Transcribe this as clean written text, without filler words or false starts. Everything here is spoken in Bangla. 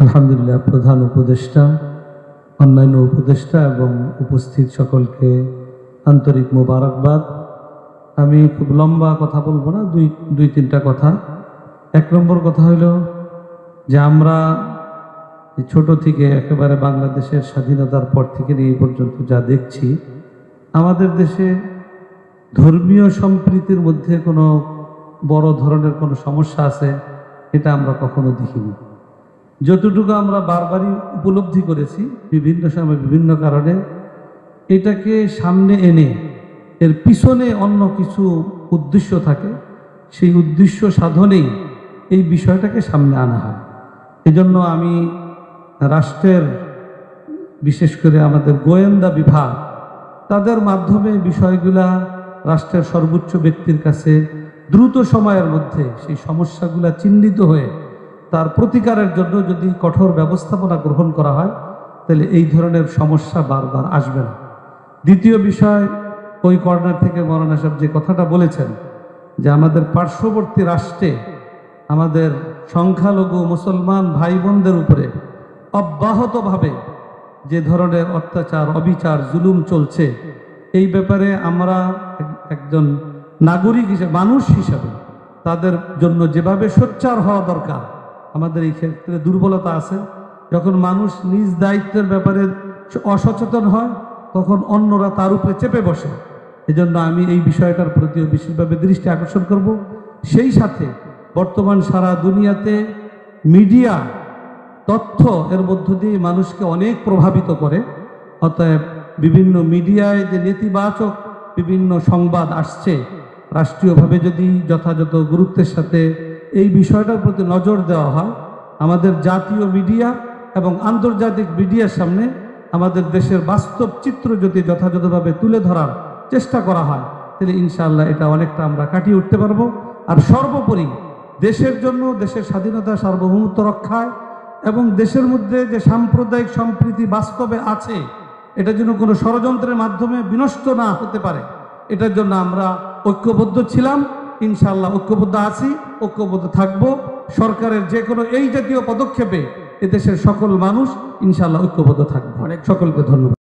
আলহামদুলিল্লাহ, প্রধান উপদেষ্টা, অন্যান্য উপদেষ্টা এবং উপস্থিত সকলকে আন্তরিক মোবারকবাদ। আমি খুব লম্বা কথা বলবো না, দুই তিনটা কথা। এক নম্বর কথা হলো যে আমরা ছোট থেকে একেবারে বাংলাদেশের স্বাধীনতার পর থেকে এই পর্যন্ত যা দেখছি, আমাদের দেশে ধর্মীয় সম্প্রীতির মধ্যে কোনো বড় ধরনের কোনো সমস্যা আছে এটা আমরা কখনো দেখিনি। যতটুকু আমরা বারবারই উপলব্ধি করেছি বিভিন্ন সময় বিভিন্ন কারণে, এটাকে সামনে এনে এর পিছনে অন্য কিছু উদ্দেশ্য থাকে, সেই উদ্দেশ্য সাধনেই এই বিষয়টাকে সামনে আনা হয়। এজন্য আমি রাষ্ট্রের, বিশেষ করে আমাদের গোয়েন্দা বিভাগ, তাদের মাধ্যমে বিষয়গুলা রাষ্ট্রের সর্বোচ্চ ব্যক্তির কাছে দ্রুত সময়ের মধ্যে সেই সমস্যাগুলা চিহ্নিত হয়ে তার প্রতিকারের জন্য যদি কঠোর ব্যবস্থাপনা গ্রহণ করা হয়, তাহলে এই ধরনের সমস্যা বারবার আসবে না। দ্বিতীয় বিষয়, ওই কর্নার থেকে মৌলানা সাহেব যে কথাটা বলেছেন যে আমাদের পার্শ্ববর্তী রাষ্ট্রে আমাদের সংখ্যালঘু মুসলমান ভাই বোনদের উপরে অব্যাহতভাবে যে ধরনের অত্যাচার, অবিচার, জুলুম চলছে, এই ব্যাপারে আমরা একজন নাগরিক হিসেবে, মানুষ হিসাবে তাদের জন্য যেভাবে সোচ্চার হওয়া দরকার, আমাদের এই ক্ষেত্রে দুর্বলতা আছে। যখন মানুষ নিজ দায়িত্বের ব্যাপারে অসচেতন হয়, তখন অন্যরা তার উপরে চেপে বসে। এজন্য আমি এই বিষয়টার প্রতিও বিশেষভাবে দৃষ্টি আকর্ষণ করব। সেই সাথে বর্তমান সারা দুনিয়াতে মিডিয়া, তথ্য এর মধ্য দিয়ে মানুষকে অনেক প্রভাবিত করে। অতএব বিভিন্ন মিডিয়ায় যে নেতিবাচক বিভিন্ন সংবাদ আসছে, রাষ্ট্রীয়ভাবে যদি যথাযথ গুরুত্বের সাথে এই বিষয়টার প্রতি নজর দেওয়া হয়, আমাদের জাতীয় মিডিয়া এবং আন্তর্জাতিক মিডিয়ার সামনে আমাদের দেশের বাস্তব চিত্র যদি যথাযথভাবে তুলে ধরার চেষ্টা করা হয়, তাহলে ইনশাআল্লাহ এটা অনেকটা আমরা কাটিয়ে উঠতে পারবো। আর সর্বোপরি দেশের জন্য, দেশের স্বাধীনতা সার্বভৌমত্ব রক্ষায় এবং দেশের মধ্যে যে সাম্প্রদায়িক সম্প্রীতি বাস্তবে আছে, এটা যেন কোনো ষড়যন্ত্রের মাধ্যমে বিনষ্ট না হতে পারে, এটার জন্য আমরা ঐক্যবদ্ধ ছিলাম, ইনশাআল্লাহ ঐক্যবদ্ধ আছি, ঐক্যবদ্ধ থাকব। সরকারের যে কোনো এই জাতীয় পদক্ষেপে এদেশের সকল মানুষ ইনশাআল্লাহ ঐক্যবদ্ধ থাকবে। সকলকে ধন্যবাদ।